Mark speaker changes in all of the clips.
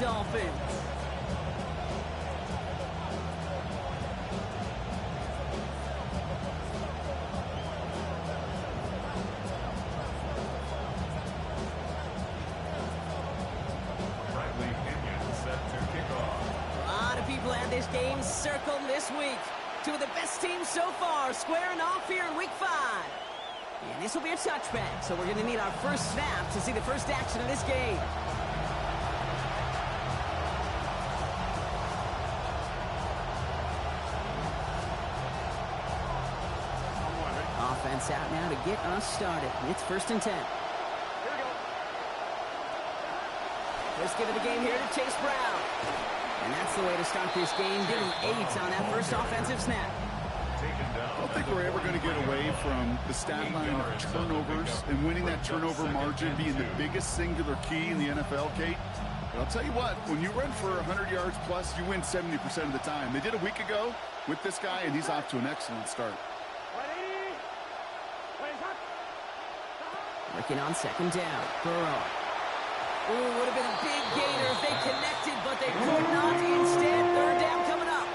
Speaker 1: Dolphins. This game circled this week. Two of the best teams so far squaring off here in week 5. And this will be a touchback, so we're going to need our first snap to see the first action of this game. Offense out now to get us started. It's 1st and 10. First give of the game here to Chase Brown. And that's the way to start this game, getting 8 on that first offensive snap.
Speaker 2: I don't think we're ever going to get away from the stat line of turnovers and winning that turnover margin being the biggest singular key in the NFL, Kate. But I'll tell you what, when you run for 100 yards plus, you win 70% of the time. They did a week ago with this guy, and he's off to an excellent start.
Speaker 1: Working on 2nd down. Burrow. Ooh, would have been a big gainer if they connected, but they could not. Instead, 3rd down coming up.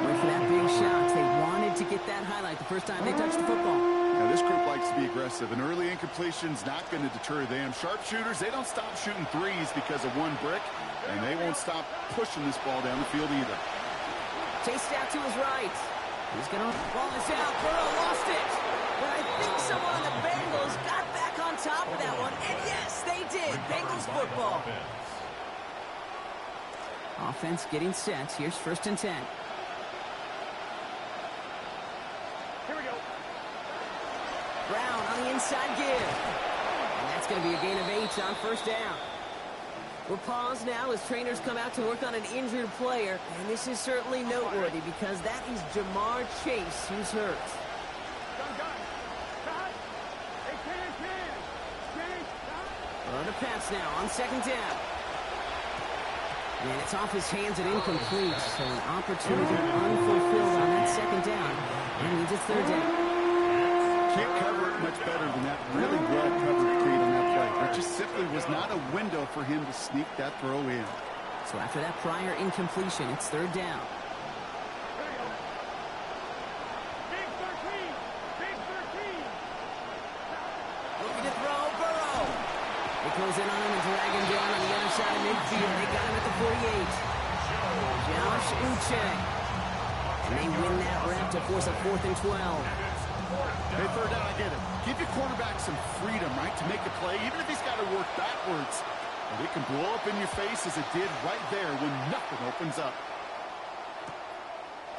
Speaker 1: Went for that big shot. They wanted to get that highlight the first time they touched the football.
Speaker 2: Now, this group likes to be aggressive. An early incompletion's not going to deter them. Sharpshooters, they don't stop shooting threes because of one brick, and they won't stop pushing this ball down the field either.
Speaker 1: Chased out to his right. He's going to ball this out. Burrow lost it. But I think someone on the Bengals got back on top of that one. And yes, they did. Bengals football. Offense getting set. Here's 1st and 10.
Speaker 3: Here we go.
Speaker 1: Brown on the inside give. And that's going to be a gain of 8 on 1st down. We're paused now as trainers come out to work on an injured player. And this is certainly noteworthy because that is Jamar Chase who's hurt. On a pass now on 2nd down. And it's off his hands and incomplete. So an opportunity unfulfilled on that 2nd down. And means it's 3rd down.
Speaker 2: Can't cover it much better than that. Really well covered, Kate, on that play. There just simply was not a window for him to sneak that throw in.
Speaker 1: So after that prior incompletion, it's 3rd down. Looking to throw, Burrow. They close in on him and drag him down on the other side of midfield. They got him at the 48. Josh Uche. And they win that rep to force a 4th and 12.
Speaker 2: Hey, 3rd down, I get it. Give your quarterback some freedom, right, to make a play, even if he's got to work backwards. But it can blow up in your face as it did right there when nothing opens up.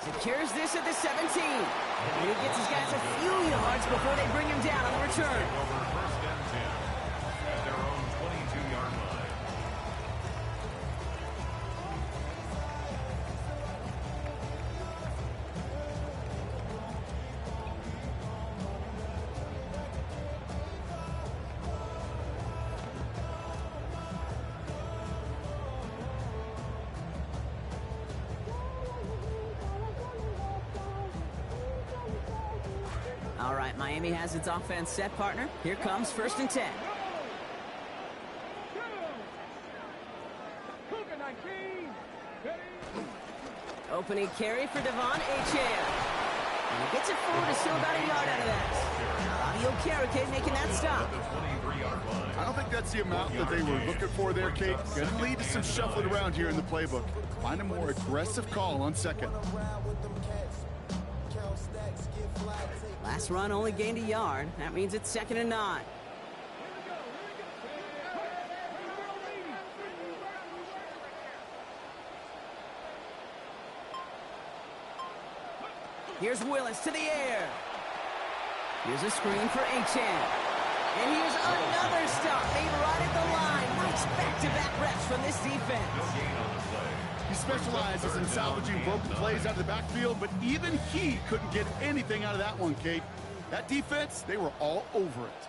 Speaker 1: Secures this at the 17. And he gets his guys a few yards before they bring him down on the return.
Speaker 4: Over 1st and 10 at their own 22-yard line.
Speaker 1: All right, Miami has its offense set, partner. Here comes 1st and 10. Opening carry for Devon Achane. And he gets it forward to still about a yard out of that. Audio Carricade making that stop.
Speaker 2: I don't think that's the amount that they were looking for there, Kate. Going to lead to some shuffling around here in the playbook. Find a more aggressive call on 2nd.
Speaker 1: Last run only gained a yard. That means it's 2nd and 9. Here's Willis to the air. Here's a screen for Achane. And here's another stop made right at the line. Nice back-to-back reps from this defense.
Speaker 2: He specializes in salvaging broken plays out of the backfield, but even he couldn't get anything out of that one, Kate. That defense, they were all over it.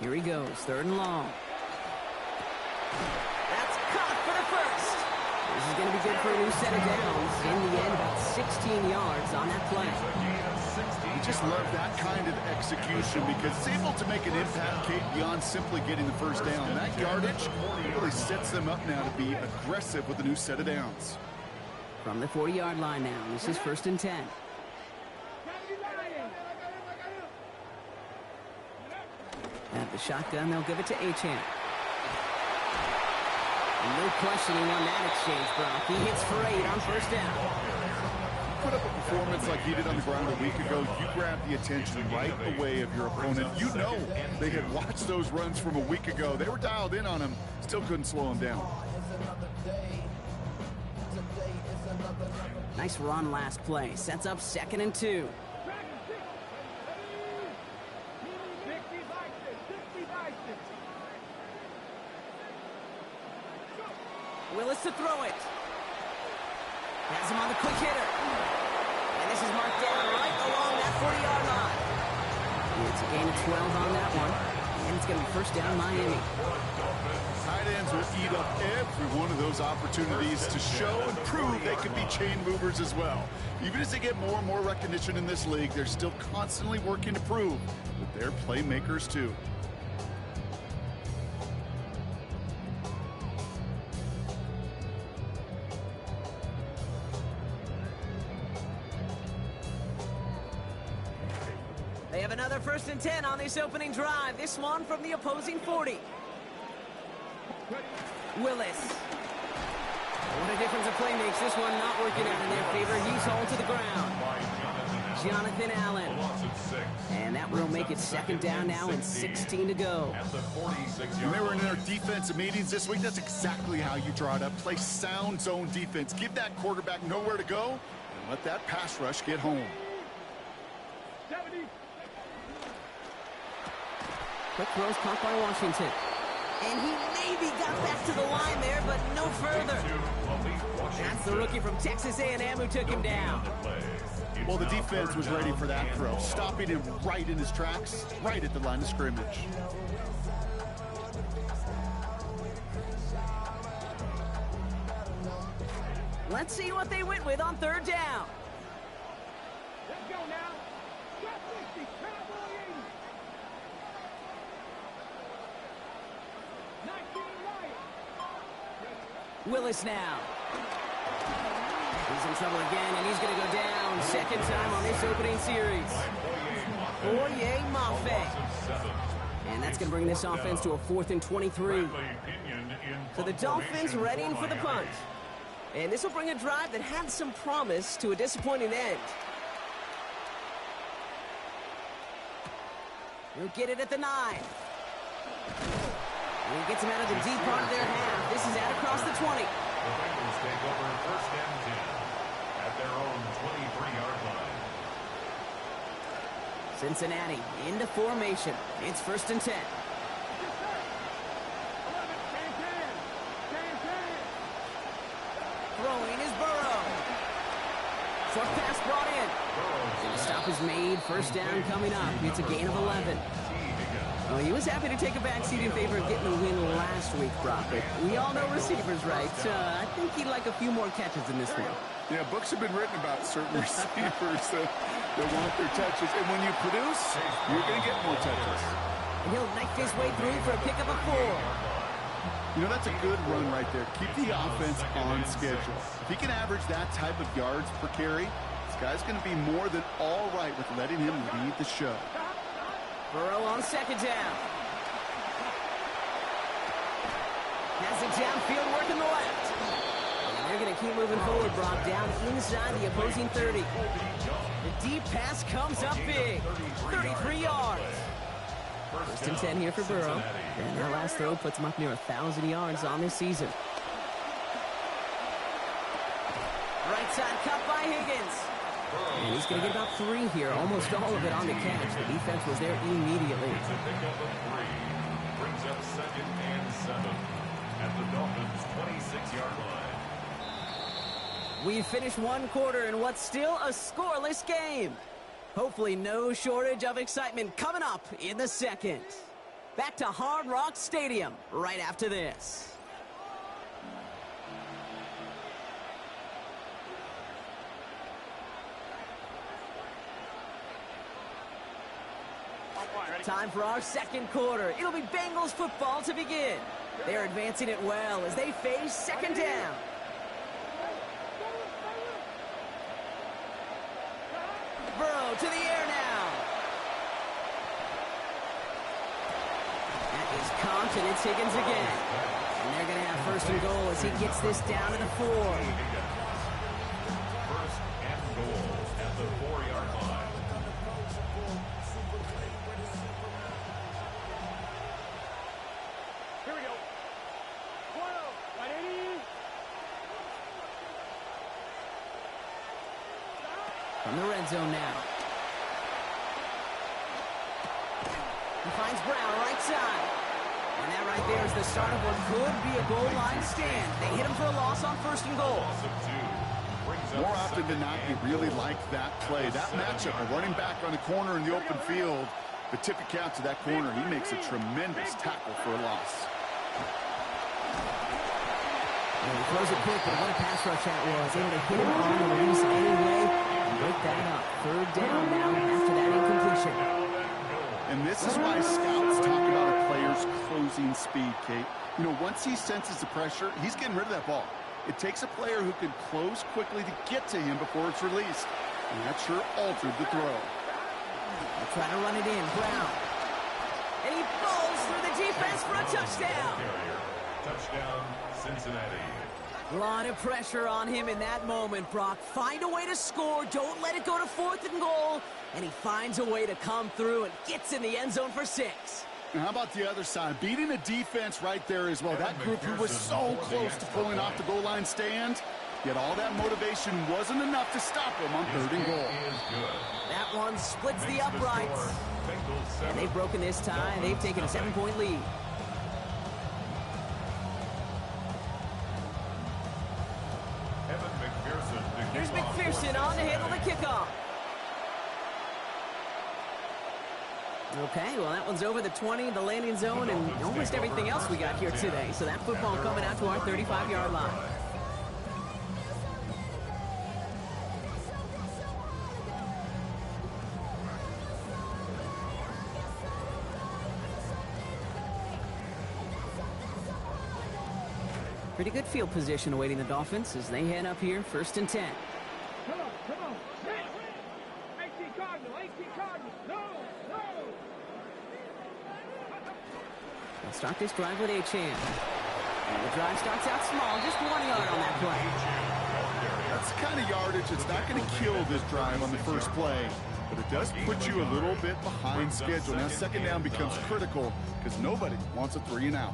Speaker 1: Here he goes, 3rd and long. That's caught for the first. This is going going to be good for a new set of downs. In the end, about 16 yards on that play.
Speaker 2: You just love that kind of execution because it's able to make an impact, Kate, beyond simply getting the first down. That yardage really sets them up now to be aggressive with a new set of downs.
Speaker 1: From the 40-yard line now, this is 1st and 10. At the shotgun, they'll give it to Achane. No questioning on that exchange, Brock. He hits for 8 on 1st down.
Speaker 2: Put up a performance like he did on the ground a week ago, you grab the attention right away of your opponent. You know they had watched those runs from a week ago. They were dialed in on him, still couldn't slow him down.
Speaker 1: Nice run last play. Sets up 2nd and 2. Willis to throw it. Has him on the quick hitter. And this is marked down right along that 40-yard line. It's a gain of 12 on that one. And it's going to be 1st down Miami.
Speaker 2: Tight ends will eat up every one of those opportunities to show and prove they can be chain movers as well. Even as they get more and more recognition in this league, they're still constantly working to prove that they're playmakers too.
Speaker 1: They have another 1st and 10 on this opening drive. This one from the opposing 40. Willis. What a difference a play makes. This one not working out in their favor. He's hauled to the ground. Jonathan Allen. And that will make it 2nd down now and 16 to go.
Speaker 2: When they were in their defensive meetings this week, that's exactly how you draw it up. Play sound zone defense. Give that quarterback nowhere to go and let that pass rush get home.
Speaker 1: Quick throws caught by Washington. And he maybe got back to the line there, but no further. That's the rookie from Texas A&M who took him down.
Speaker 2: Well, the defense was ready for that throw, stopping him right in his tracks, right at the line of scrimmage.
Speaker 1: Let's see what they went with on 3rd down.
Speaker 3: Let's go now.
Speaker 1: Willis now. He's in trouble again, and he's going to go down. 2nd time on this opening series. Oye Mafe. And that's going to bring this offense to a 4th and 23. So the Dolphins readying for the punt. And this will bring a drive that had some promise to a disappointing end. He'll get it at the 9. And he gets him out of the deep part of their half. This is out across the 20.
Speaker 4: The Bengals take over 1st and 10 at their own 23-yard line.
Speaker 1: Cincinnati into formation. It's 1st and 10. Throwing is Burrow. Short pass brought in. And the stop is made. 1st down coming up. It's a gain of 11. Well, he was happy to take a backseat in favor of getting the win last week, Brock. But we all know receivers, right? I think he'd like a few more catches in this one.
Speaker 2: Yeah, books have been written about certain receivers that want their touches. And when you produce, you're going to get more touches.
Speaker 1: And he'll knife his way through for a pickup of 4.
Speaker 2: You know, that's a good run right there. Keep the offense on schedule. If he can average that type of yards per carry, this guy's going to be more than all right with letting him lead the show.
Speaker 1: Burrow on 2nd down. Has it downfield, working the left. And they're going to keep moving forward, Brock, down inside the opposing 30. The deep pass comes up big. 33 yards. 1st and 10 here for Burrow. And that last throw puts him up near 1,000 yards on this season. Right side cut by Higgins. And he's going to get about 3 here, almost all of it on the catch. The defense was there immediately.
Speaker 4: It's a pickup of 3. Brings up 2nd and 7 at the Dolphins' 26-yard line.
Speaker 1: We finished one quarter in what's still a scoreless game. Hopefully no shortage of excitement coming up in the 2nd. Back to Hard Rock Stadium right after this. Time for our second quarter. It'll be Bengals football to begin. They're advancing it well as they face second down. Burrow to the air now. That is Compton. It's Higgins again. And they're going to have first and goal as he gets this down to the 4.
Speaker 4: First and goal at the 4-yard line.
Speaker 3: Here we go. Whoa, right in.
Speaker 1: From the red zone now. He finds Brown right side. And that right there is the start of what could be a goal line stand. They hit him for a loss on first and goal.
Speaker 4: Loss of 2. Brings up
Speaker 2: More often than not, you really like that play. That matchup, a running back on the corner in the open field. But tip your cap to that corner. He makes a tremendous tackle for a loss.
Speaker 1: And he throws it quick, but what a pass rush that was. Able to hit him on the release anyway and break that up. Third down now after that incompletion.
Speaker 2: And this is why scouts talk about a player's closing speed, Kate. You know, once he senses the pressure, he's getting rid of that ball. It takes a player who can close quickly to get to him before it's released. And that sure altered the throw.
Speaker 1: They'll try to run it in. Brown. And he falls through the defense for a touchdown.
Speaker 4: Touchdown, Cincinnati.
Speaker 1: A lot of pressure on him in that moment, Brock. Find a way to score. Don't let it go to fourth and goal. And he finds a way to come through and gets in the end zone for 6.
Speaker 2: And how about the other side? Beating a defense right there as well. That group who was so close to pulling off the goal line stand, yet all that motivation wasn't enough to stop him on third and goal.
Speaker 1: That one splits the uprights. And they've broken this tie. They've taken a 7-point lead. Here's McPherson on to handle the kickoff. Okay, well, that one's over the 20, the landing zone, and almost everything else we got here today. So that football coming out to our 35-yard line. Pretty good field position awaiting the Dolphins as they head up here, 1st and 10.
Speaker 3: Come on. 18 Cardinal. No.
Speaker 1: They'll start this drive with Achane. And the drive starts out small, just 1 yard on that play.
Speaker 2: That's the kind of yardage that's not going to kill this drive on the first play, but it does put you a little bit behind schedule. Now second down becomes critical because nobody wants a 3 and out.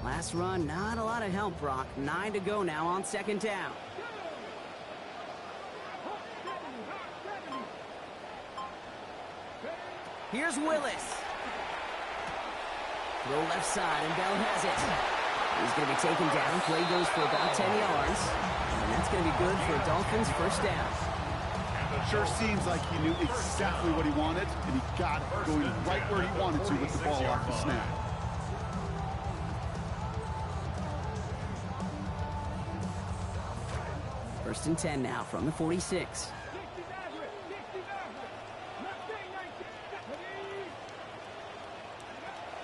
Speaker 1: Last run, not a lot of help, Brock. 9 to go now on second down. Here's Willis. Throw left side, and Bell has it. He's going to be taken down. Play goes for about 10 yards. And that's going to be good for Dolphins' first down.
Speaker 2: Sure seems like he knew exactly what he wanted, and he got it, going right where he wanted to with the ball off the snap.
Speaker 1: First and 10 now from the 46.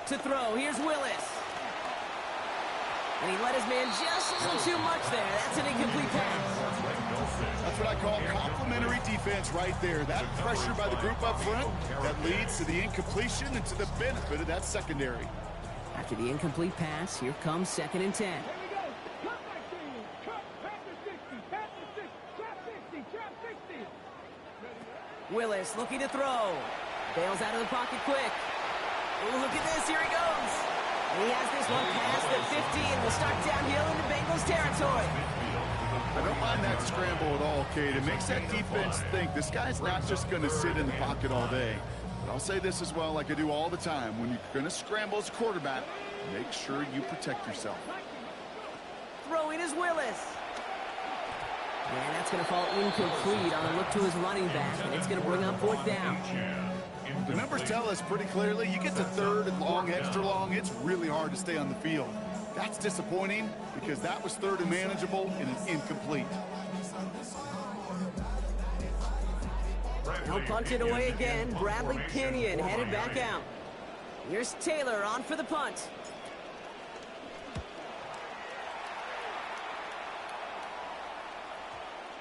Speaker 1: To throw, here's Willis. And he let his man just a little too much there. That's an incomplete pass.
Speaker 2: That's what I call complimentary defense right there. That pressure by the group up front, that leads to the incompletion and to the benefit of that secondary.
Speaker 1: After the incomplete pass, here comes 2nd and 10. Willis looking to throw. Bails out of the pocket quick. Oh, look at this. Here he goes. And he has this one past the 50 and will start downhill into Bengals territory.
Speaker 2: I don't mind that scramble at all, Kate. It makes that defense think this guy's not just going to sit in the pocket all day. But I'll say this as well, like I do all the time. When you're going to scramble as a quarterback, make sure you protect yourself.
Speaker 1: Throwing is Willis. And that's going to fall incomplete on a look to his running back, and it's going to bring up 4th down.
Speaker 2: The numbers tell us pretty clearly, you get to third and long, extra long, it's really hard to stay on the field. That's disappointing because that was third and manageable and it's incomplete.
Speaker 1: He'll punt it away again. Bradley Pinion headed back out. Here's Taylor on for the punt.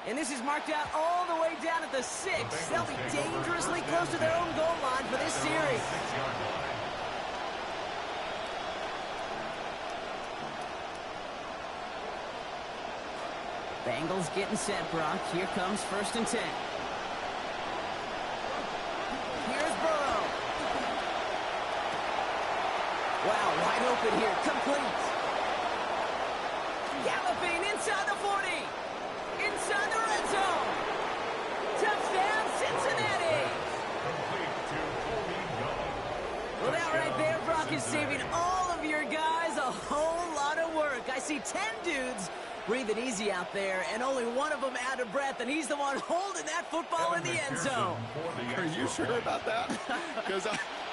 Speaker 1: And this is marked out all the way down at the 6. They'll be dangerously close to their own goal line for this series. Bengals getting set, Brock. Here comes 1st and 10. Here's Burrow. Wow, wide open here. Complete. Galloping inside the 40. Inside the red zone. Touchdown, Cincinnati. Well, that right there, Brock, is saving all of your guys a whole lot of work. I see 10 dudes breathing easy out there, and only one of them out of breath, and he's the one holding that football in the end zone.
Speaker 2: Are you sure about that? Because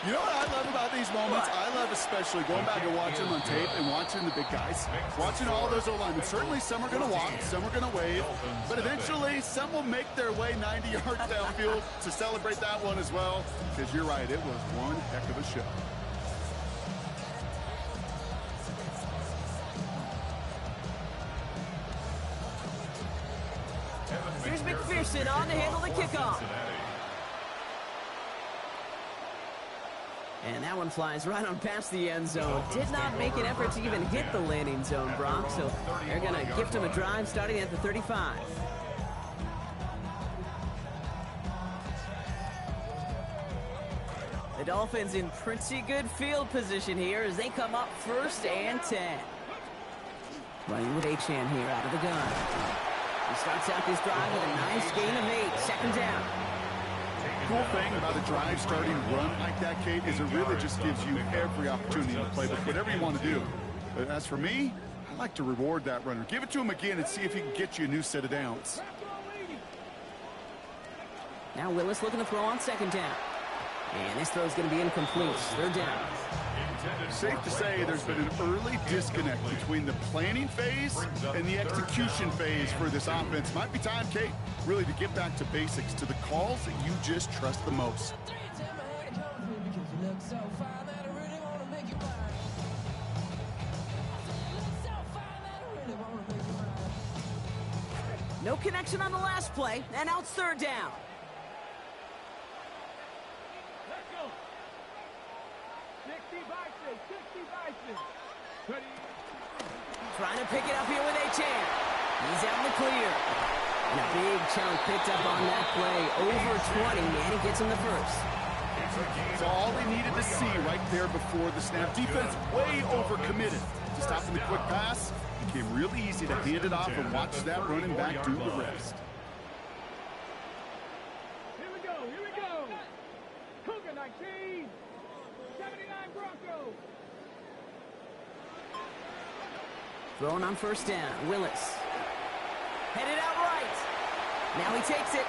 Speaker 2: you know what I love about these moments? I love especially going back and watching on tape and watching the big guys, watching all those O-linemen. Certainly some are going to walk, some are going to wave, but eventually some will make their way 90 yards downfield to celebrate that one as well, because you're right, it was one heck of a show.
Speaker 1: Here's McPherson on to handle the kickoff. And that one flies right on past the end zone. Did not make an effort to even hit the landing zone, Brock. So they're going to gift him a drive starting at the 35. The Dolphins in pretty good field position here as they come up 1st and 10. Running with Achane here out of the gun. He starts out this drive with a nice gain of 8. 2nd down.
Speaker 2: Cool thing about a drive starting run like that, Kate, is it really just gives you every opportunity to play with whatever you want to do. But as for me, I like to reward that runner. Give it to him again and see if he can get you a new set of downs.
Speaker 1: Now Willis looking to throw on 2nd down. And this throw is going to be incomplete. 3rd down.
Speaker 2: Safe to say there's been an early disconnect between the planning phase and the execution phase for this offense. Might be time, Kate, really to get back to basics, to the calls that you just trust the most.
Speaker 1: No connection on the last play, and now it's 3rd down.
Speaker 3: Let's go. 60 Bison, 60 Bison. Ready.
Speaker 1: Trying to pick it up here with Achane. He's out in the clear. And a big chunk picked up on that play. Over 20, and he gets him the 1st.
Speaker 2: It's all they needed to see right there before the snap. Defense way overcommitted to stopping the quick pass. It became really easy to hand it off and watch that running back do the rest.
Speaker 3: Here we go, here we go. Cougar 19, 79 Broncos.
Speaker 1: Throwing on 1st down. Willis. Headed out right. Now he takes it.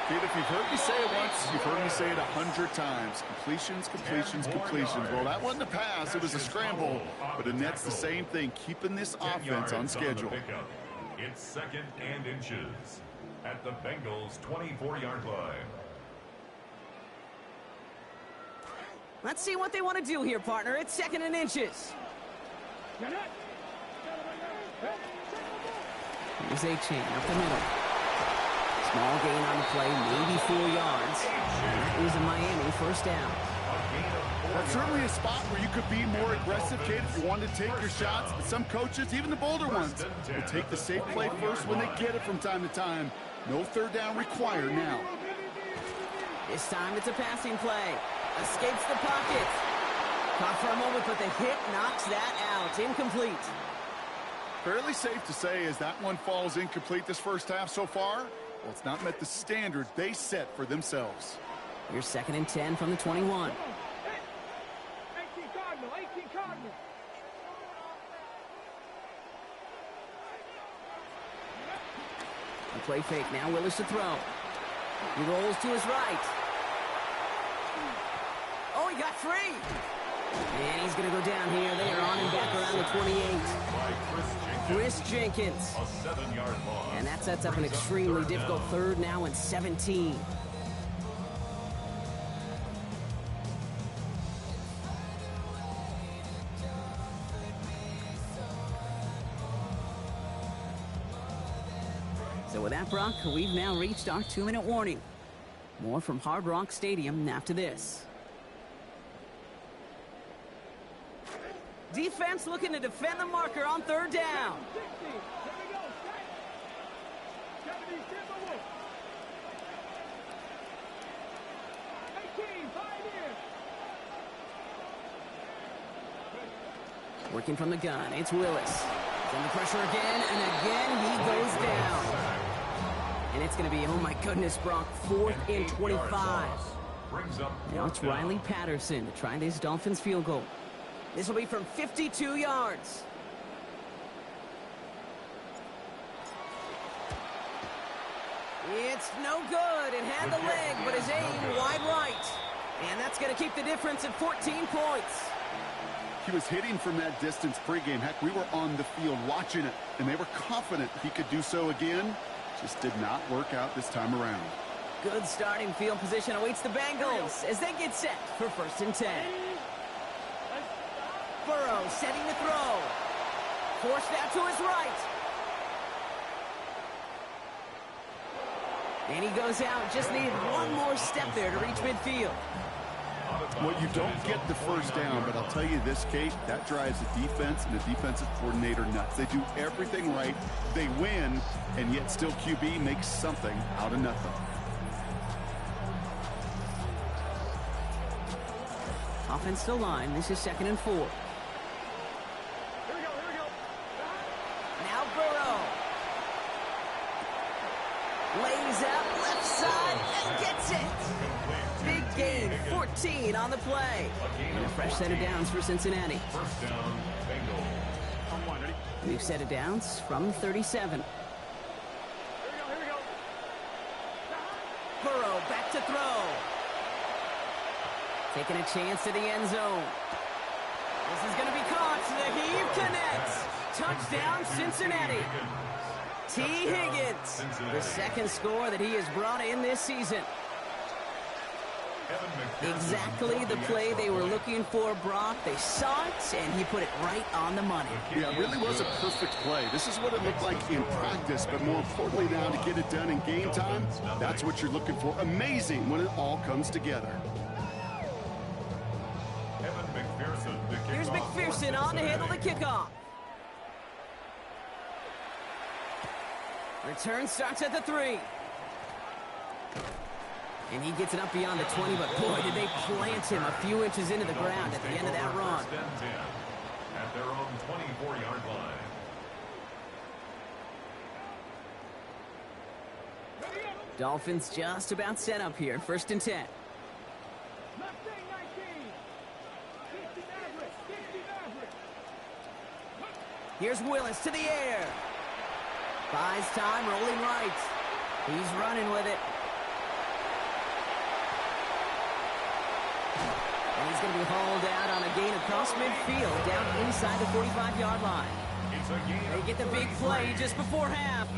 Speaker 2: Kid, if you've heard me say it once, you've heard me say it 100 times. Completions, completions, completions. Well, that wasn't a pass. It was a scramble. But Annette's the same thing, keeping this offense on schedule.
Speaker 4: It's 2nd and inches at the Bengals' 24-yard line.
Speaker 1: Let's see what they want to do here, partner. It's 2nd and inches. Here's Achane up the middle. Small gain on the play, maybe 4 yards. It was a Miami 1st down.
Speaker 2: That's certainly a spot where you could be more aggressive, Kate, if you wanted to take your shots. But some coaches, even the bolder ones, will take the safe play first when they get it from time to time. No 3rd down required now.
Speaker 1: This time it's a passing play. Escapes the pocket. Caught for a moment, but the hit knocks that out. Incomplete.
Speaker 2: Fairly safe to say as that one falls incomplete this 1st half so far. Well, it's not met the standard they set for themselves.
Speaker 1: Here's 2nd and 10 from the 21.
Speaker 3: 18 Cardinal, 18 Cardinal.
Speaker 1: A play fake now. Willis to throw. He rolls to his right. Oh, he got free. And he's going to go down here. They are on him back around the 28. Chris Jenkins.
Speaker 4: A 7-yard loss.
Speaker 1: And that sets up an extremely difficult third now and 17. So with that, Brock, we've now reached our 2-minute warning. More from Hard Rock Stadium after this. Defense looking to defend the marker on third down.
Speaker 3: 60. Here we go. Set. 70. Timberwolves. 18. 5 in.
Speaker 1: Working from the gun, it's Willis. Under pressure again, and again he goes down. And it's going to be, oh my goodness, Brock, 4th and 25. Now it's Riley Patterson to try this Dolphins field goal. This will be from 52 yards. It's no good. It had the leg, but his aim wide right. And that's going to keep the difference at 14 points.
Speaker 2: He was hitting from that distance pregame. Heck, we were on the field watching it, and they were confident he could do so again. Just did not work out this time around.
Speaker 1: Good starting field position awaits the Bengals as they get set for 1st and 10. Burrow setting the throw. Forced out to his right. And he goes out. Just needed one more step there to reach midfield.
Speaker 2: Well, you don't get the first down, but I'll tell you this, Kate, that drives the defense and the defensive coordinator nuts. They do everything right. They win, and yet still QB makes something out of nothing.
Speaker 1: Offensive line. This is 2nd and 4.
Speaker 3: Here we go.
Speaker 1: Now Burrow. Lays out left side and gets it. Big gain, 14 on the play. And a fresh set of downs for Cincinnati.
Speaker 4: First down, Bengals.
Speaker 1: New set of downs from 37.
Speaker 3: Here we go.
Speaker 1: Burrow back to throw. Taking a chance to the end zone. This is going to be caught. The heave connects. Touchdown, Cincinnati. T. Higgins, the 2nd score that he has brought in this season. Exactly the play they were looking for, Brock. They saw it, and he put it right on the money.
Speaker 2: Yeah, it really was a perfect play. This is what it looked like in practice, but more importantly now to get it done in game time, that's what you're looking for. Amazing when it all comes together.
Speaker 1: Here's McPherson on to handle the kickoff. Return starts at the 3. And he gets it up beyond the 20, but boy, did they plant him a few inches into the ground at the end of that run.
Speaker 4: At their own 24-yard line.
Speaker 1: Dolphins just about set up here. 1st and 10.
Speaker 3: Mustang 19. 60 Maverick.
Speaker 1: Here's Willis to the air. Buys time, rolling right. He's running with it. And he's going to be hauled out on a gain across midfield, down inside the 45-yard line. They get the big play just before half.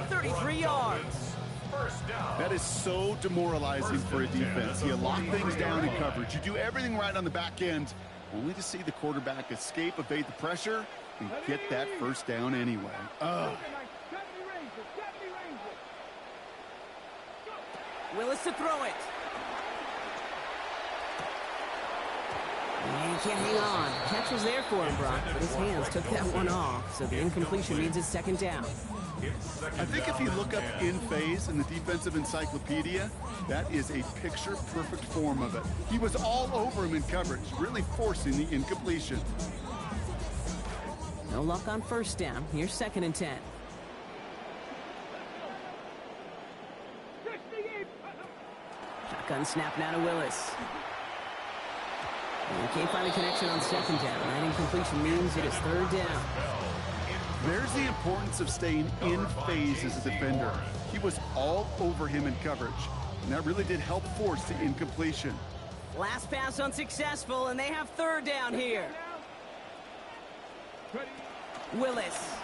Speaker 1: 33 yards.
Speaker 4: First down.
Speaker 2: That is so demoralizing for a defense. You lock things down in coverage. You do everything right on the back end, only to see the quarterback escape, evade the pressure, and get that first down anyway.
Speaker 1: Willis to throw it. And he can't hang on. Catch was there for him, Brock, but his hands took that one off, so the incompletion means it's 2nd down.
Speaker 2: I think if you look up in phase in the defensive encyclopedia, that is a picture-perfect form of it. He was all over him in coverage, really forcing the incompletion.
Speaker 1: No luck on 1st down. Here's 2nd and 10. Shotgun snap now to Willis. And he can't find a connection on 2nd down. That incompletion means it is 3rd down.
Speaker 2: There's the importance of staying in phase as a defender. He was all over him in coverage, and that really did help force the incompletion.
Speaker 1: Last pass unsuccessful, and they have third down here. Willis.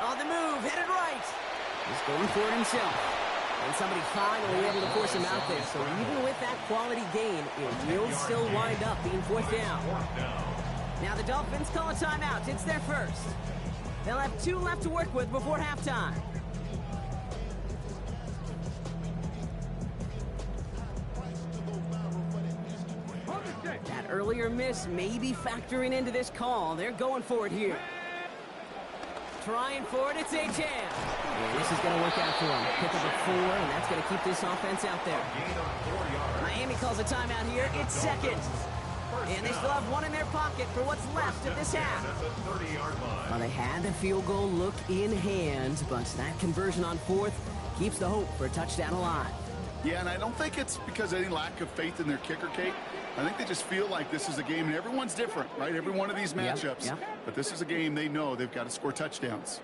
Speaker 1: On the move, headed right. He's going for it himself. And somebody finally able to force him out there. So even with that quality gain, it will still wind up being fourth down. Now the Dolphins call a timeout. It's their first. They'll have 2 left to work with before halftime. That earlier miss may be factoring into this call. They're going for it here. Trying for it, it's Achane. Yeah, this is going to work out for him. Pick up a 4, and that's going to keep this offense out there. Miami calls a timeout here. It's second. And they still have 1 in their pocket for what's left of this half. Well, they had the field goal look in hand, but that conversion on 4th keeps the hope for a touchdown alive.
Speaker 2: Yeah, and I don't think it's because of any lack of faith in their kicker, Kate. I think they just feel like this is a game, and everyone's different, right? Every one of these matchups.
Speaker 1: Yep.
Speaker 2: But this is a game they know they've got to score touchdowns.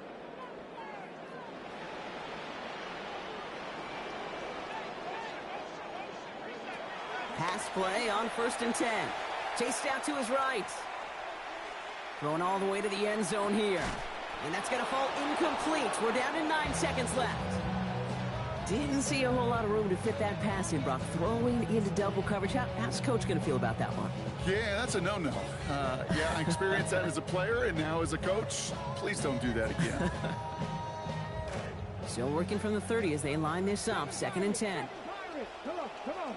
Speaker 1: Pass play on 1st and 10. Chased out to his right. Throwing all the way to the end zone here. And that's going to fall incomplete. We're down to 9 seconds left. Didn't see a whole lot of room to fit that pass in, Brock. Throwing into double coverage. How's Coach going to feel about that one?
Speaker 2: Yeah, that's a no-no. Yeah, I experienced that as a player and now as a coach. Please don't do that again.
Speaker 1: Still working from the 30 as they line this up. 2nd and 10.
Speaker 3: Come on, come on.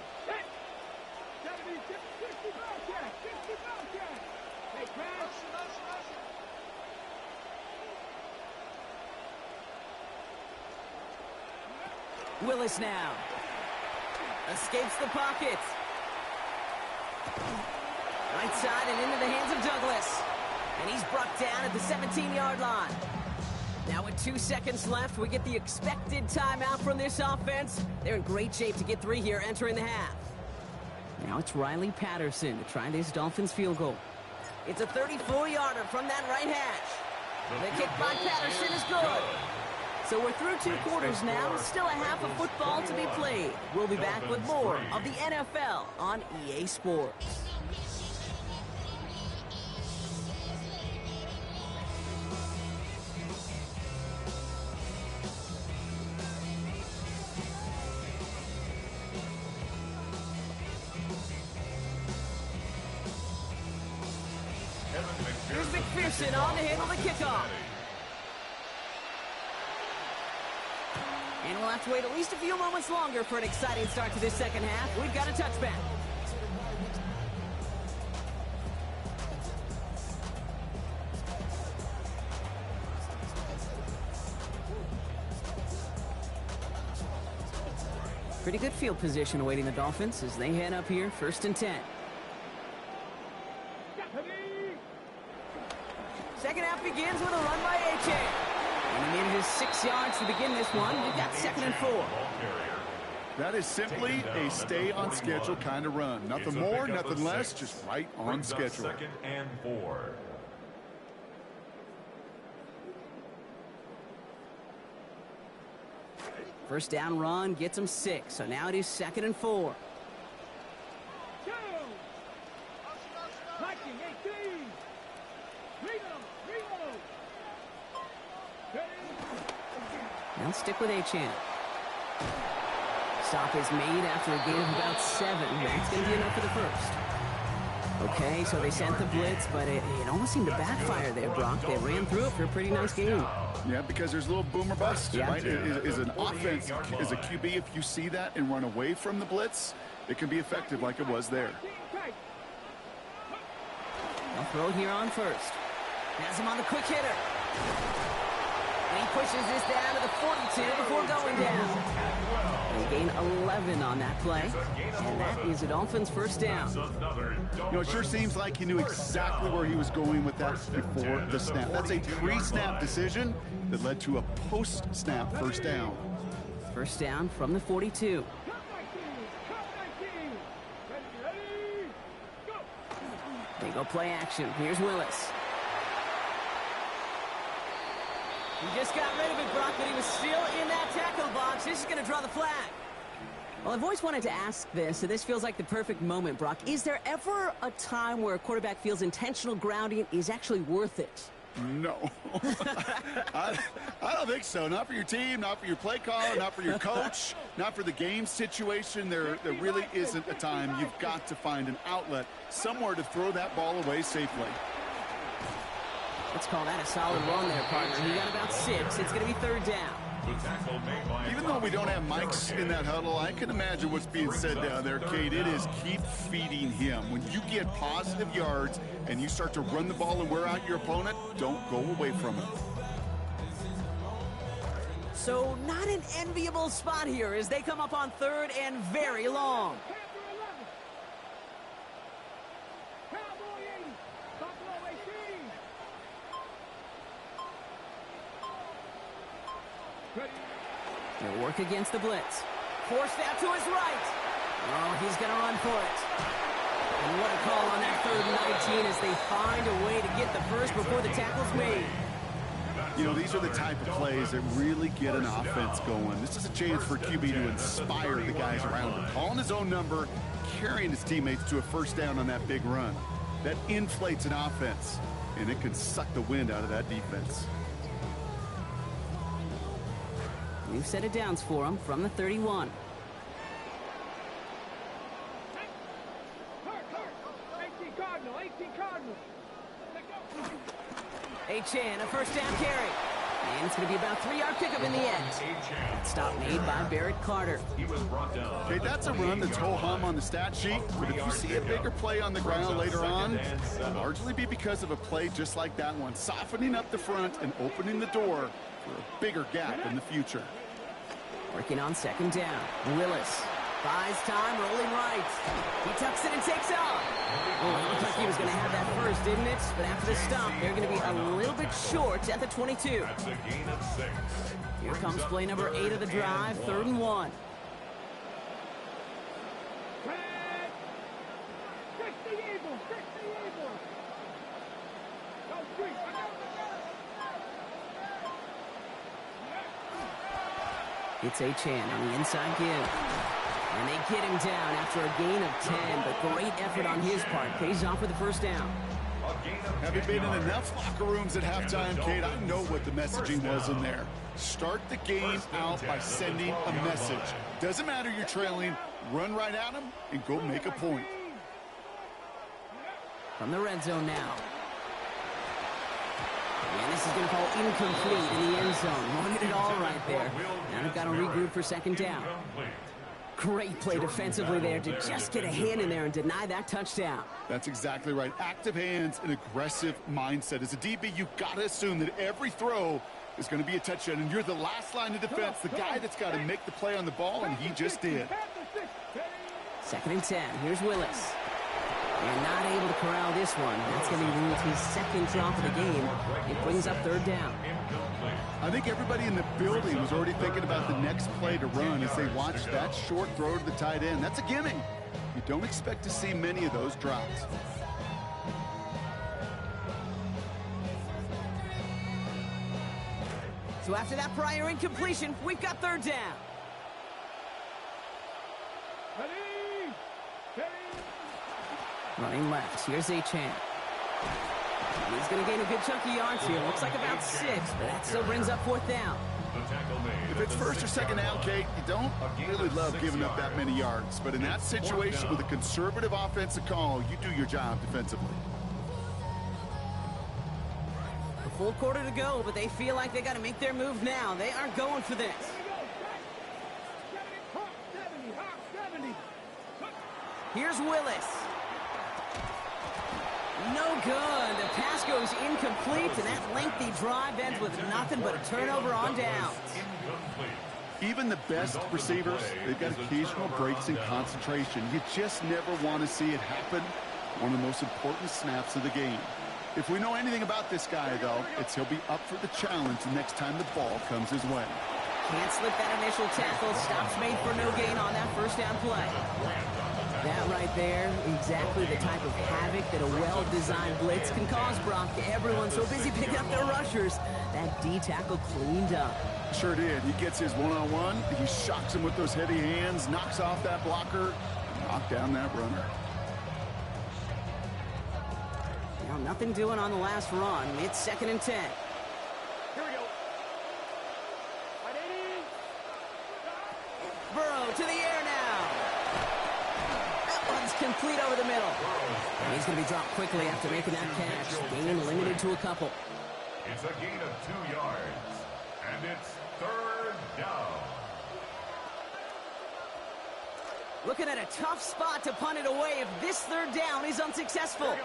Speaker 3: 70, 60 Bobcat, 60 Bobcat. Hey, crash.
Speaker 1: Willis now. Escapes the pocket. Right side and into the hands of Douglas. And he's brought down at the 17-yard line. Now with 2 seconds left, we get the expected timeout from this offense. They're in great shape to get 3 here entering the half. Now it's Riley Patterson to try this Dolphins field goal. It's a 34-yarder from that right hash. The kick by Patterson is good. So we're through 2 quarters now. Still a half of football to be played. We'll be back with more of the NFL on EA Sports. Here's McPherson on to handle the kickoff. And we'll have to wait at least a few moments longer for an exciting start to this second half. We've got a touchback. Pretty good field position awaiting the Dolphins as they head up here, 1st and 10. Second half begins with a run by Achane. And he made his 6 yards to begin this one. We've got 2nd and 4.
Speaker 2: That is simply a stay on schedule kind of run. Nothing more, nothing less, just right on schedule.
Speaker 4: 2nd and 4.
Speaker 1: First down run gets him 6. So now it is 2nd and 4.
Speaker 3: Go! Viking 18. Reload, reload.
Speaker 1: Now stick with Achane. Stop is made after a gain of about 7. That's going to be enough for the first. Okay, so they sent the blitz, but it almost seemed to backfire there, Brock. They ran through it for a pretty nice game.
Speaker 2: Yeah, because there's a little boomer bust,
Speaker 1: Yeah.
Speaker 2: right? Is an offense, as a QB, if you see that and run away from the blitz, it can be effective like it was there.
Speaker 1: They'll throw it here on first. Has him on the quick hitter. And he pushes this down to the 42 before going down. They gain 11 on that play. And that is a Dolphins first down.
Speaker 2: You know, it sure seems like he knew exactly where he was going with that before the snap. That's a pre-snap decision that led to a post-snap first down.
Speaker 1: First down from the 42. They go play action. Here's Willis. He just got rid of it, Brock, but he was still in that tackle box. This is going to draw the flag. Well, I've always wanted to ask this, and this feels like the perfect moment, Brock. Is there ever a time where a quarterback feels intentional grounding is actually worth it?
Speaker 2: No. I don't think so. Not for your team, not for your play caller, not for your coach, not for the game situation. There really isn't a time. You've got to find an outlet, somewhere to throw that ball away safely.
Speaker 1: Let's call that a solid run there, partner. He got about 6. It's going to be 3rd down.
Speaker 2: Even though we don't have mics in that huddle, I can imagine what's being said down there, Kate. It is keep feeding him. When you get positive yards and you start to run the ball and wear out your opponent, don't go away from it.
Speaker 1: So not an enviable spot here as they come up on 3rd and very long. They'll work against the blitz. Forced out to his right. Oh, he's going to run for it. And what a call on that 3rd and 19 as they find a way to get the first before the tackle's made.
Speaker 2: You know, these are the type of plays that really get an offense going. This is a chance for QB to inspire the guys around him. Calling his own number, carrying his teammates to a 1st down on that big run. That inflates an offense, and it can suck the wind out of that defense.
Speaker 1: New set of downs for him from the 31.
Speaker 3: 18 Cardinals.
Speaker 1: Achane, a 1st down carry. And it's going to be about 3-yard pickup in the end. Stop made by Barrett Carter.
Speaker 2: Okay, that's a run that's ho-hum on the stat sheet, but if you see a bigger play on the ground later on, it'll largely be because of a play just like that one, softening up the front and opening the door for a bigger gap in the future.
Speaker 1: Working on 2nd down. Willis buys time, rolling right. He tucks it and takes off. Oh, it looked like he was going to have that first, didn't it? But after the stop, they're going to be a little bit short at the 22.
Speaker 4: That's a gain of 6.
Speaker 1: Here comes play number 8 of the drive, 3rd and 1. It's Achane on the inside give. And they get him down after a gain of 10, but great effort on his part. Pays off with the 1st down.
Speaker 2: Having been in enough locker rooms at halftime, Kate, I know what the messaging was in there. Start the game out by sending a message. Doesn't matter you're trailing, run right at them and go make a point.
Speaker 1: From the red zone now. And this is going to fall incomplete in the end zone. Wanted it all right there. Now they've got to regroup for 2nd down. Great play defensively there to just get a hand in there and deny that touchdown.
Speaker 2: That's exactly right. Active hands and aggressive mindset. As a DB, you've got to assume that every throw is going to be a touchdown, and you're the last line of defense, the guy that's got to make the play on the ball, and he just did.
Speaker 1: 2nd and 10. Here's Willis. They're not able to corral this one. That's going to be his 2nd drop of the game. It brings up 3rd down.
Speaker 2: I think everybody in the building was already thinking about the next play to run as they watched that short throw to the tight end. That's a gimme. You don't expect to see many of those drops.
Speaker 1: So after that prior incompletion, we've got 3rd down. Running left. Here's Achane. He's going to gain a good chunk of yards here. Looks like about 6, but that still brings up 4th down.
Speaker 2: If it's 1st or 2nd down, Kate, you don't really love giving up that many yards. But in that situation with a conservative offensive call, you do your job defensively.
Speaker 1: A full quarter to go, but they feel like they got to make their move now. They aren't going for this. Here's Willis. No good. The pass goes incomplete, and that lengthy drive ends with nothing but a turnover on downs.
Speaker 2: Even the best receivers, they've got occasional breaks in concentration. You just never want to see it happen. One of the most important snaps of the game. If we know anything about this guy, though, it's he'll be up for the challenge the next time the ball comes his way.
Speaker 1: Can't slip that initial tackle. Stops made for no gain on that 1st down play. That right there, exactly the type of havoc that a well-designed blitz can cause, Brock. Everyone's so busy picking up their rushers. That D tackle cleaned up.
Speaker 2: Sure did. He gets his one-on-one. He shocks him with those heavy hands, knocks off that blocker, and knocks down that runner.
Speaker 1: Now, nothing doing on the last run. It's 2nd and 10.
Speaker 3: Here we go. 180.
Speaker 1: Burrow to the air now. That one's complete over the middle. And he's going to be dropped quickly after making that catch. Gain limited to a couple.
Speaker 4: It's a gain of 2 yards. And it's 3rd down.
Speaker 1: Looking at a tough spot to punt it away if this 3rd down is unsuccessful.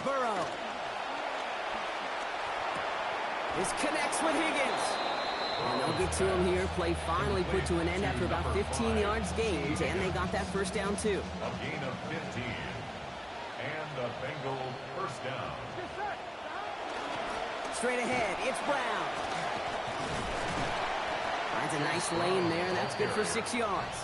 Speaker 1: Burrow. This connects with Higgins. And they'll get to him here. Play finally put to an end after about 15 yards gained, and they got that 1st down too.
Speaker 4: A gain of 15. And the Bengal 1st down.
Speaker 1: Straight ahead, it's Brown. Finds a nice lane there, and that's good for 6 yards.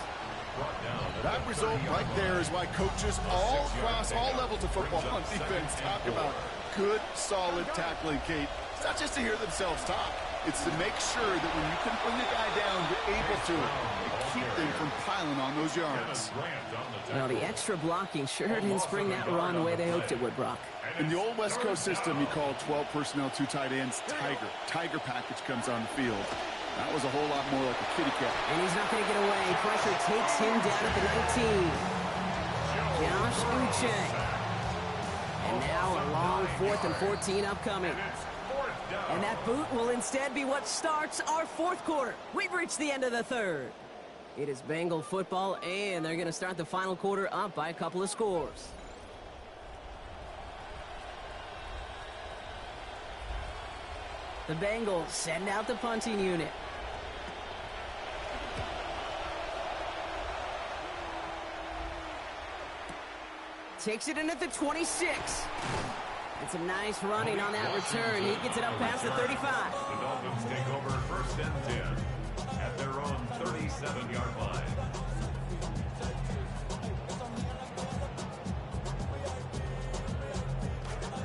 Speaker 2: That result right there is why coaches all across all levels of football on defense talk about good, solid tackling, Kate. It's not just to hear themselves talk. It's to make sure that when you can bring a guy down, you're able to keep them from piling on those yards.
Speaker 1: Well, the extra blocking sure didn't spring that run the way they hoped it would, Brock.
Speaker 2: In the old West Coast system, you called 12 personnel, 2 tight ends, Tiger. Tiger package comes on the field. That was a whole lot more like a kitty cat.
Speaker 1: And he's not going to get away. Pressure takes him down at the 19. Josh Uche. And now a long 4th and 14 upcoming. And that boot will instead be what starts our 4th quarter. We've reached the end of the 3rd. It is Bengal football, and they're going to start the final quarter up by a couple of scores. The Bengals send out the punting unit. Takes it in at the 26. And some nice running on that return. He gets it up past the 35.
Speaker 4: The Dolphins take over 1st and 10 at their own 37-yard line.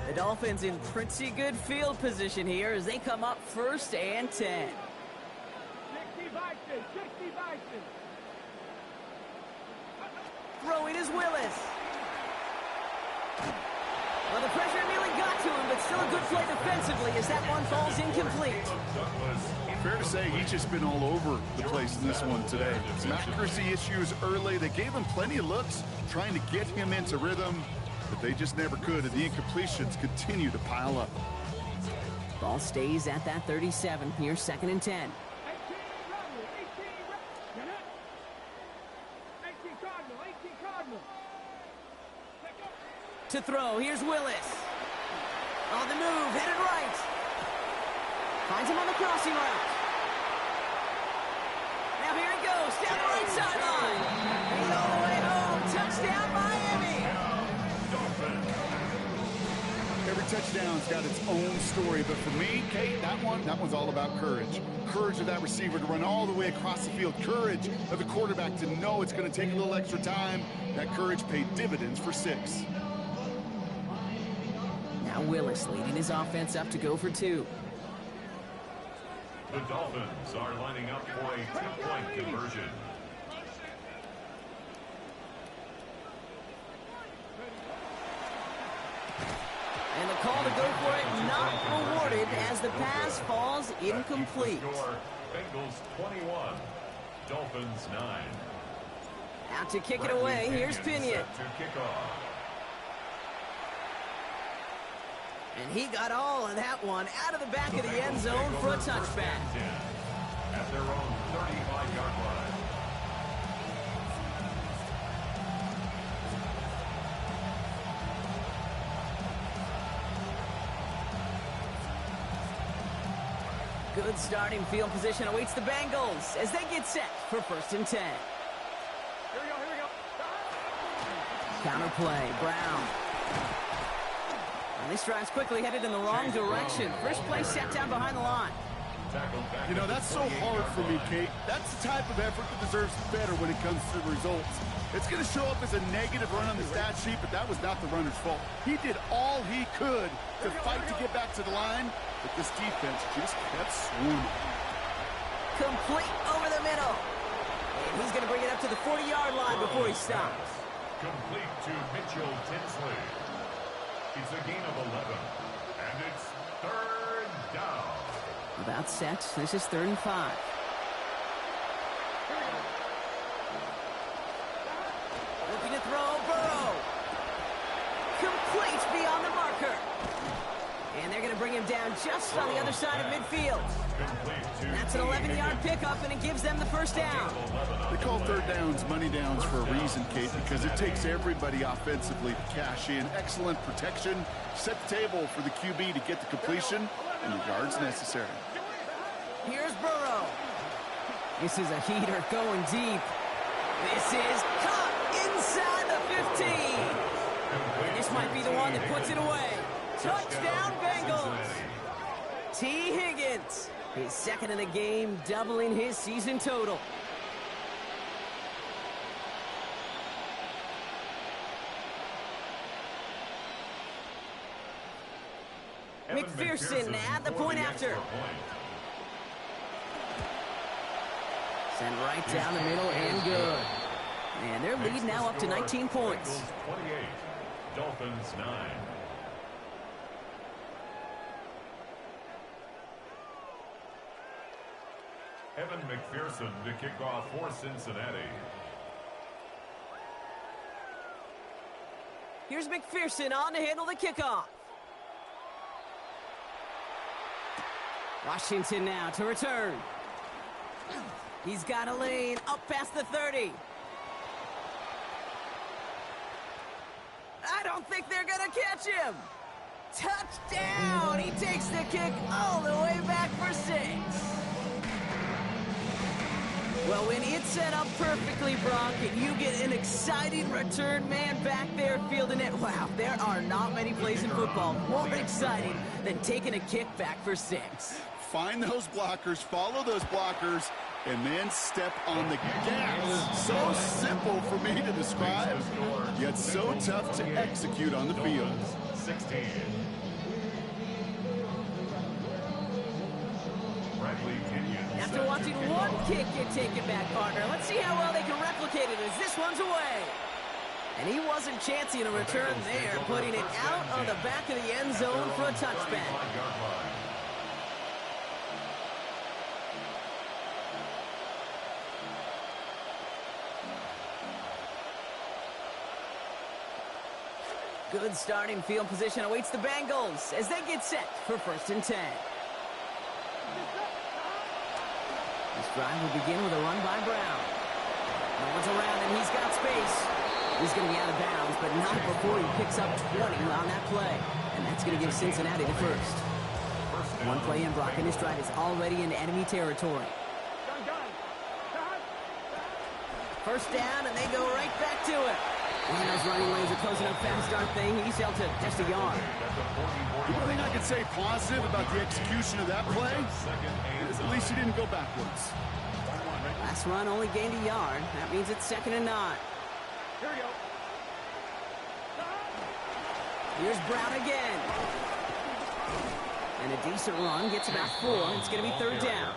Speaker 1: The Dolphins in pretty good field position here as they come up 1st and 10.
Speaker 3: 60 Bison, 60 Bison.
Speaker 1: Throwing is Willis. Well, the pressure nearly got to him, but still a good play defensively as that one falls incomplete.
Speaker 2: Fair to say, he's just been all over the place in this one today. Some accuracy issues early. They gave him plenty of looks trying to get him into rhythm, but they just never could, and the incompletions continue to pile up.
Speaker 1: Ball stays at that 37. Here, 2nd and 10.
Speaker 3: 18 Cardinal.
Speaker 1: To throw, here's Willis. On the move, headed right. Finds him on the crossing route. Now here he goes, down the right sideline. He's all the way home. Touchdown, Miami.
Speaker 2: Every touchdown's got its own story, but for me, Kate, that one's all about courage. Courage of that receiver to run all the way across the field. Courage of the quarterback to know it's going to take a little extra time. That courage paid dividends for 6.
Speaker 1: Now Willis leading his offense up to go for 2.
Speaker 4: The Dolphins are lining up for a 2-point conversion.
Speaker 1: And the call to go for it not rewarded as the pass falls incomplete.
Speaker 4: Score, Bengals 21, Dolphins 9.
Speaker 1: Out to kick it away, here's Pinion.
Speaker 4: To kick off.
Speaker 1: And he got all of that one out of the back of the end zone for a touchback.
Speaker 4: At their own 35-yard line.
Speaker 1: Good starting field position awaits the Bengals as they get set for 1st and 10.
Speaker 3: Here we go.
Speaker 1: Counterplay, Brown. And this drive's quickly headed in the wrong direction. First play set down behind the line.
Speaker 4: Back
Speaker 2: You know, that's so hard for me, Kate. That's the type of effort that deserves better when it comes to the results. It's going to show up as a negative run on the stat sheet, but that was not the runner's fault. He did all he could to fight to get back to the line, but this defense just kept swarming.
Speaker 1: Complete over the middle. And he's going to bring it up to the 40-yard line before he stops.
Speaker 4: Complete to Mitchell Tinsley. It's a gain of 11, and it's third down.
Speaker 1: About set. This is 3rd and 5. Looking to throw, Burrow. Complete beyond the marker. And they're going to bring him down just on the other side of midfield. That's an 11-yard pickup, and it gives them the first down.
Speaker 2: They call third downs money downs for a reason, Kate, because it takes everybody offensively to cash in. Excellent protection. Set the table for the QB to get the completion and the yards necessary.
Speaker 1: Here's Burrow. This is a heater going deep. This is caught inside the 15. And this might be the one that puts it away. Touchdown, Bengals. T. Higgins, his second in the game, doubling his season total. McPherson at the point after. Send right down the middle and good. And their lead now up to 19 points.
Speaker 4: 28, Dolphins 9. Evan McPherson to kick off for Cincinnati.
Speaker 1: Here's McPherson on to handle the kickoff. Washington now to return. He's got a lane up past the 30. I don't think they're going to catch him. Touchdown! He takes the kick all the way back for 6. Well, when it's set up perfectly, Brock, and you get an exciting return man back there fielding it, wow, there are not many plays in football more exciting than taking a kick back for 6.
Speaker 2: Find those blockers, follow those blockers, and then step on the gas. So simple for me to describe, yet so tough to execute on the field.
Speaker 4: 16.
Speaker 1: After watching one kick get taken back, partner, let's see how well they can replicate it as this one's away. And he wasn't chancing a return there, putting it out on the back of the end zone for a touchback. Good starting field position awaits the Bengals as they get set for 1st and 10. This drive will begin with a run by Brown. No one's around him. He's got space. He's going to be out of bounds, but not before he picks up 20 on that play. And that's going to give Cincinnati the first. One play in, Brock, and this drive is already in enemy territory. First down, and they go right back to it. And those running lanes are closing up fast, aren't they? He's held to just a yard.
Speaker 2: The one thing I can say positive about the execution of that play is at least he didn't go backwards.
Speaker 1: Last run only gained a yard. That means it's 2nd and 9.
Speaker 3: Here we go.
Speaker 1: Here's Brown again. And a decent run gets about 4. It's going to be 3rd down.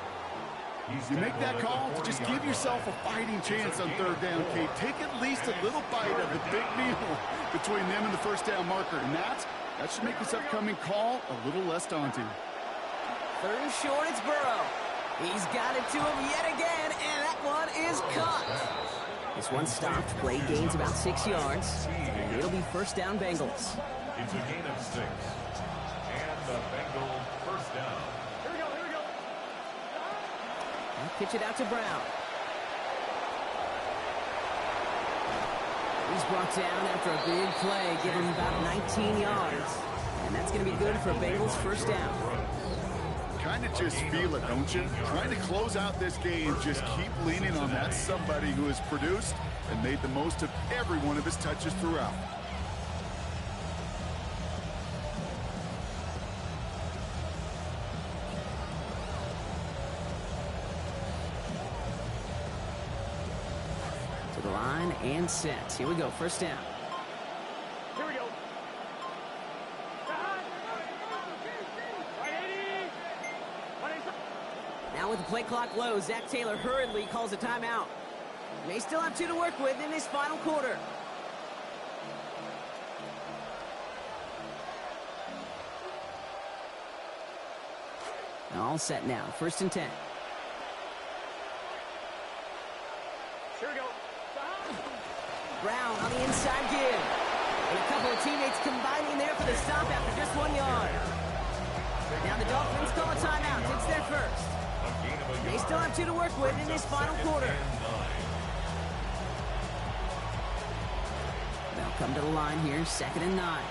Speaker 2: You make that call, just give yourself a fighting chance on 3rd down, Kate. Take at least a little bite of the big meal between them and the 1st down marker. And that should make this upcoming call a little less daunting.
Speaker 1: 3rd and short, it's Burrow. He's got it to him yet again, and that one is caught. This one stopped. Play gains about 6 yards. And it'll be 1st down Bengals.
Speaker 4: It's a gain of 6. And the Bengals 1st down.
Speaker 3: Here we go, here we go.
Speaker 1: Pitch it out to Brown. He's brought down after a big play, giving him about 19 yards. And that's going to be good for Bengals 1st down.
Speaker 2: Kind of just feel it, don't you? Trying to close out this game, just keep leaning on that somebody who has produced and made the most of every one of his touches throughout.
Speaker 1: the line and set. Here we go, first down.
Speaker 3: Here we go.
Speaker 1: Now with the play clock low, Zach Taylor hurriedly calls a timeout. They still have 2 to work with in this final quarter. All set now, first and 10.
Speaker 3: Here we go.
Speaker 1: Brown on the inside give. And a couple of teammates combining there for the stop after just 1 yard. Now the Dolphins call a timeout. It's their first. They still have 2 to work with in this final quarter. They'll come to the line here, 2nd and 9.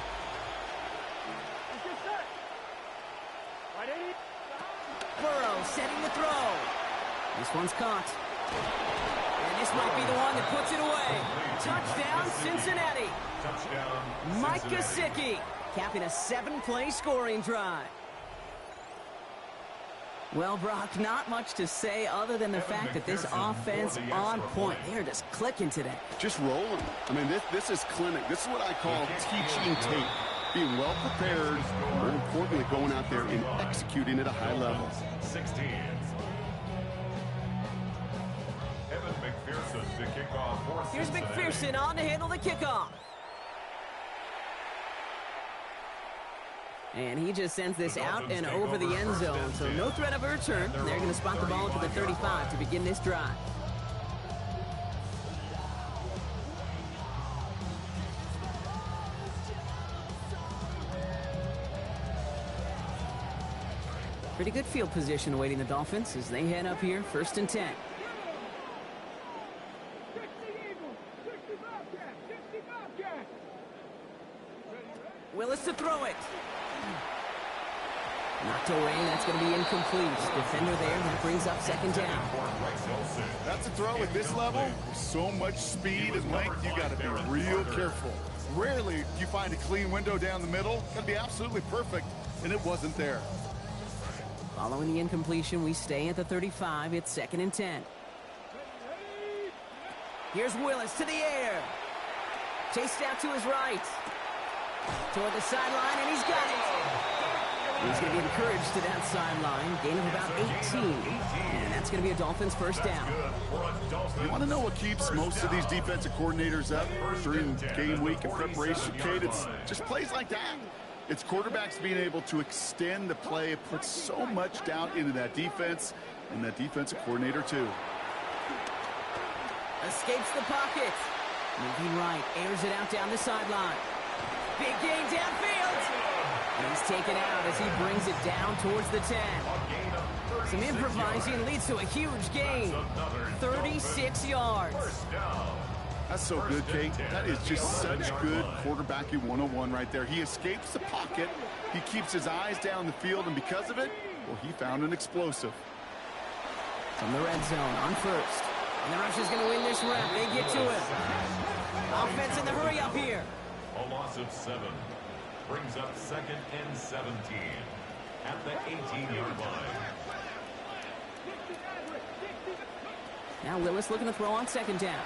Speaker 1: Burrow setting the throw. This one's caught. And this might be the one that puts it away. Touchdown, Cincinnati. Mike Gesicki capping a 7-play scoring drive. Well, Brock, not much to say other than the fact that this offense on point. They're just clicking today.
Speaker 2: Just rolling. I mean, this is clinic. This is what I call teaching tape. Being well prepared, more importantly, going out there and executing at a high level.
Speaker 4: 16. Evan McPherson to kick off for
Speaker 1: Here's
Speaker 4: Cincinnati.
Speaker 1: McPherson on to handle the kickoff. And he just sends this out and over the end zone, so no threat of a return. They're going to spot the ball to the 35 to begin this drive. Pretty good field position awaiting the Dolphins as they head up here, 1st and 10.
Speaker 3: 60 Eagles, 60 Bobcats, 60 Bobcats.
Speaker 1: Willis to throw it. Knocked away, that's going to be incomplete. Defender there, that brings up 2nd down.
Speaker 2: That's a throw at this level. So much speed and length, you got to be real careful. Rarely do you find a clean window down the middle. Got to be absolutely perfect, and it wasn't there.
Speaker 1: Following the incompletion, we stay at the 35. It's 2nd and 10. Here's Willis to the air. Chased out to his right. Toward the sideline, and he's got it. He's going to be encouraged to that sideline. Gain of about 18. And that's going to be a Dolphins first down.
Speaker 2: You want to know what keeps most of these defensive coordinators up during game week and preparation, Kate? It's just plays like that. It's quarterbacks being able to extend the play. It puts so much doubt into that defense and that defensive coordinator, too.
Speaker 1: Escapes the pocket. Moving right, airs it out down the sideline. Big gain downfield. And he's taken out as he brings it down towards the 10. Some improvising leads to a huge gain. 36 yards.
Speaker 2: That's so good, Kate. That is just such good quarterbacking 101 right there. He escapes the pocket. He keeps his eyes down the field, and because of it, well, he found an explosive.
Speaker 1: From the red zone on first. And the Rush is going to win this rep. They get to it. Offense in the hurry up here.
Speaker 4: A loss of 7 brings up 2nd and 17 at the 18-yard line.
Speaker 1: Now Willis looking to throw on 2nd down.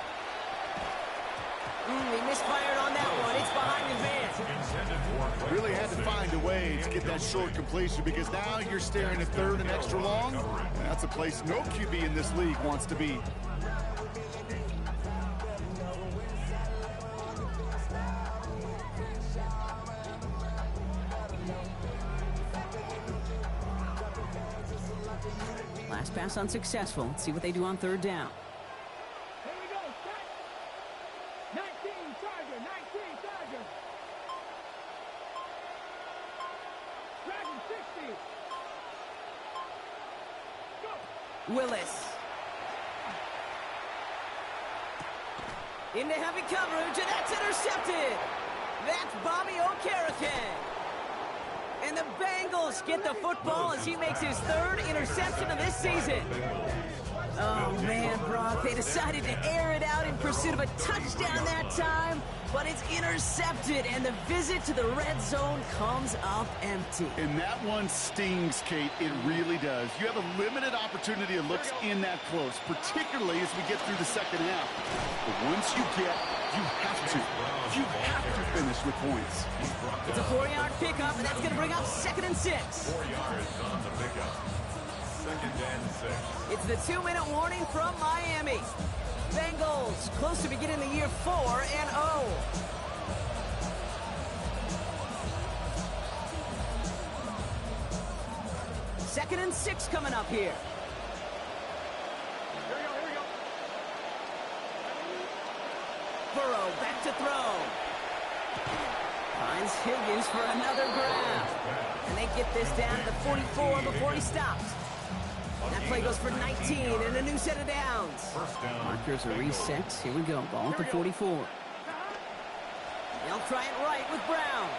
Speaker 1: He misfired on that one. It's behind the van.
Speaker 2: Really had to find a way to get that short completion because now you're staring at 3rd and extra long. And that's a place no QB in this league wants to be.
Speaker 1: Last pass unsuccessful. Let's see what they do on 3rd down.
Speaker 3: Here we go, set. 19 Tiger, 19 Tiger. Dragon 60. Go.
Speaker 1: Willis. Into heavy coverage, and that's intercepted. That's Bobby Okereke. And the Bengals get the football as he makes his 3rd interception of this season. Oh, man, Brock, they decided to air it out in pursuit of a touchdown that time, but it's intercepted, and the visit to the red zone comes up empty.
Speaker 2: And that one stings, Kate. It really does. You have a limited opportunity that looks in that close, particularly as we get through the second half. But once you have to finish with points.
Speaker 1: It's a 4-yard pickup, and that's going to bring up 2nd and 6.
Speaker 4: 4 yards on the pickup. 2nd and 6.
Speaker 1: It's the 2-minute warning from Miami. Bengals close to beginning the year 4-0. Second and 6 coming up here. Burrow back to throw. Finds Higgins for another grab. And they get this down to the 44 before he stops. That play goes for 19 and a new set of downs. Markers are reset. Here we go. Ball at the 44. They'll try it right with Brown.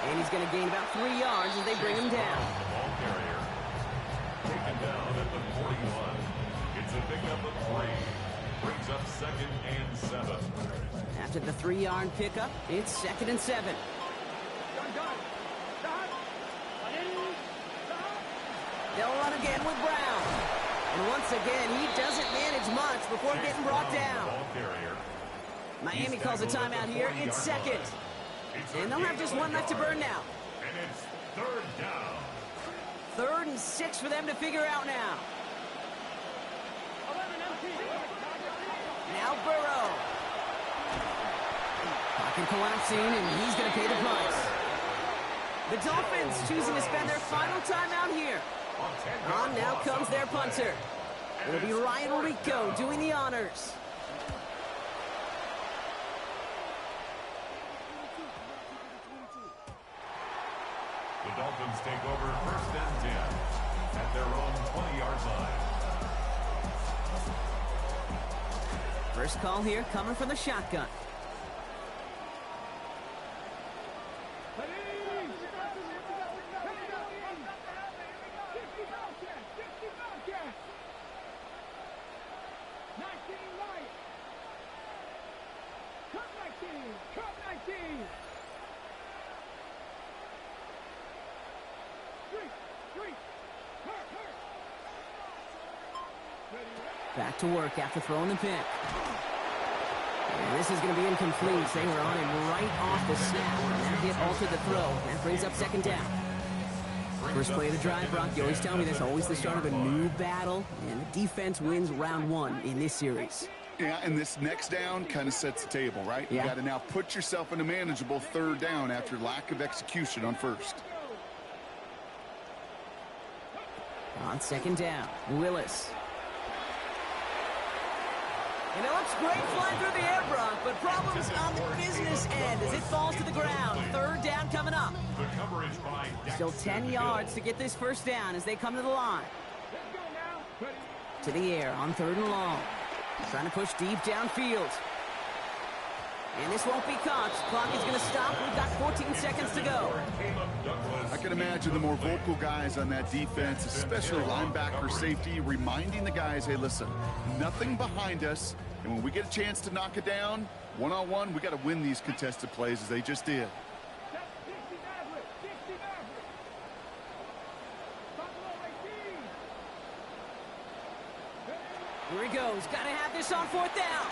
Speaker 1: And he's going to gain about 3 yards as they bring him down.
Speaker 4: The ball carrier. Taken down at the 41. It's a pickup of 3. Brings up 2nd and 7.
Speaker 1: After the 3-yard pickup, it's 2nd and 7. They'll run again with Brown. And once again, he doesn't manage much before getting brought down. Miami calls a timeout here. It's 2nd. And they'll have just 1 left to burn now.
Speaker 4: And it's 3rd down.
Speaker 1: 3rd and 6 for them to figure out now. Now Burrow. Pocket collapsing, and he's going to pay the price. The Dolphins choosing to spend their final timeout here. On now comes their punter. It'll be Ryan Rico doing the honors.
Speaker 4: The Dolphins take over 1st and 10 at their own 20-yard line.
Speaker 1: First call here coming from the shotgun. Back to work after throwing the pick. And this is going to be incomplete. They were on him right off the snap. And that hit altered the throw. That brings up 2nd down. First play of the drive, Brock. You always tell me that's always the start of a new battle. And the defense wins round 1 in this series.
Speaker 2: Yeah, and this next down kind of sets the table, right?
Speaker 1: Yeah.
Speaker 2: You got to now put yourself in a manageable 3rd down after lack of execution on 1st.
Speaker 1: On 2nd down, Willis. And it looks great flying through the air, Brock, but problems on the business end as it falls to the ground. 3rd down coming up. Still 10 yards to get this 1st down as they come to the line. To the air on 3rd and long. Trying to push deep downfield. And this won't be caught. Clock is going to stop. We've got 14 seconds to go.
Speaker 2: I can imagine the more vocal guys on that defense, especially linebacker, safety, reminding the guys, hey, listen, nothing behind us. And when we get a chance to knock it down, one-on-one, we got to win these contested plays as they just did.
Speaker 1: Here he goes. Got to have this on 4th down.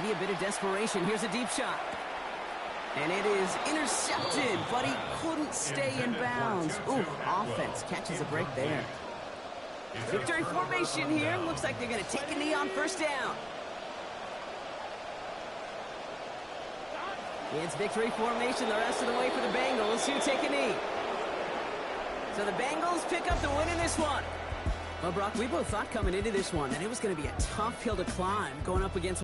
Speaker 1: Maybe a bit of desperation. Here's a deep shot. And it is intercepted, but he couldn't stay in bounds. Ooh, offense catches a break there. Victory formation here. Looks like they're going to take a knee on 1st down. It's victory formation the rest of the way for the Bengals, who take a knee. So the Bengals pick up the win in this one. Well, Brock, we both thought coming into this one that it was going to be a tough hill to climb going up against